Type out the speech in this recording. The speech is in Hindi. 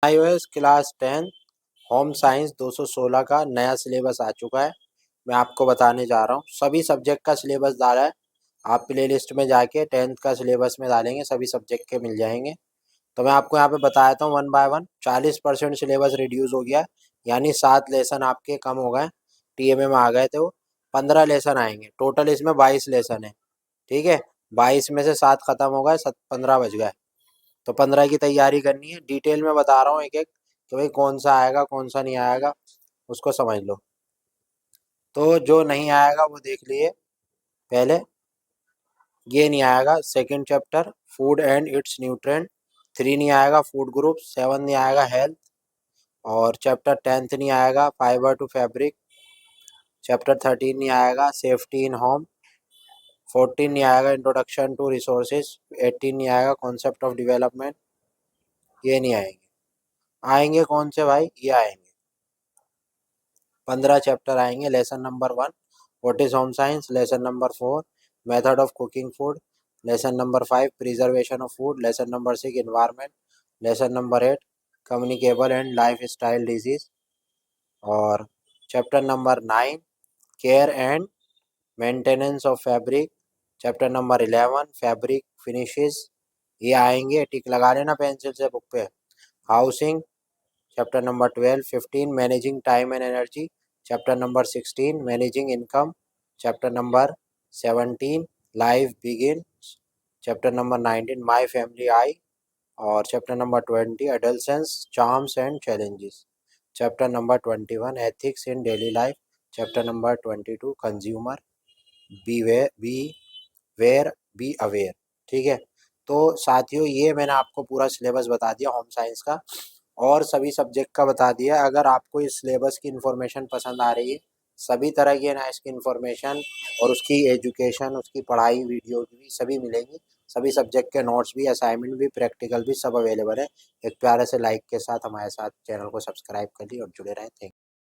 iOS क्लास 10 होम साइंस 216 का नया सिलेबस आ चुका है। मैं आपको बताने जा रहा हूँ, सभी सब्जेक्ट का सिलेबस डाला है। आप प्ले लिस्ट में जाके 10th का सिलेबस में डालेंगे, सभी सब्जेक्ट के मिल जाएंगे। तो मैं आपको यहाँ पे बता देता हूँ one by one. 40% syllabus reduce हो गया, यानी 7 लेसन आपके कम हो गए, टीएमए में आ गए थे वो। 15 लेसन आएंगे, टोटल इसमें 22 लेसन है। ठीक है, 22 में से 7 खत्म हो गए, 15 बच गए। तो 15 की तैयारी करनी है। डिटेल में बता रहा हूँ एक एक, तो भाई कौन सा आएगा कौन सा नहीं आएगा उसको समझ लो। तो जो नहीं आएगा वो देख लिए पहले। ये नहीं आएगा second chapter food and it's nutrient, 3 नहीं आएगा फूड ग्रुप, 7 नहीं आएगा हेल्थ, और चैप्टर 10th नहीं आएगा फाइबर टू फैब्रिक, चैप्टर 13 नहीं आएगा सेफ्टी इन होम, 14 नहीं आएगा इंट्रोडक्शन टू रिसोर्सेज, 18 नहीं आएगा कॉन्सेप्ट ऑफ डेवलपमेंट। ये नहीं आएंगे। आएंगे कौन से भाई, ये आएंगे 15 चैप्टर आएंगे। Lesson number 1 what is home science, lesson number 4 method of cooking food, lesson number 5 preservation of food, lesson number 6 environment, lesson number 8 communicable and lifestyle disease, और chapter number 9 care and maintenance of fabric, chapter number 11 fabric finishes. ये आएंगे, टिक लगा लेना पेंसिल से बुक पे। Housing chapter number 12, 15 managing time and energy, chapter number 16 managing income, chapter number 17 life begin, chapter number 19 my family I, और chapter number 20 adolescence charms and challenges, chapter number 21 ethics in daily life, chapter number 22 consumer beware be aware. ठीक है, तो साथियों ये मैंने आपको पूरा सिलेबस बता दिया होम साइंस का, और सभी सब्जेक्ट का बता दिया। अगर आपको इस सिलेबस की इन्फॉर्मेशन पसंद आ रही है, सभी तरह की ना इसकी इन्फॉर्मेशन और उसकी एजुकेशन, उसकी पढ़ाई वीडियो भी सभी मिलेंगी। सभी सब्जेक्ट के नोट्स भी, असाइनमेंट भी, प्रैक्टिकल भी सब अवेलेबल है। एक प्यारे से लाइक के साथ हमारे साथ चैनल को सब्सक्राइब कर ली और जुड़े रहें। Thank you.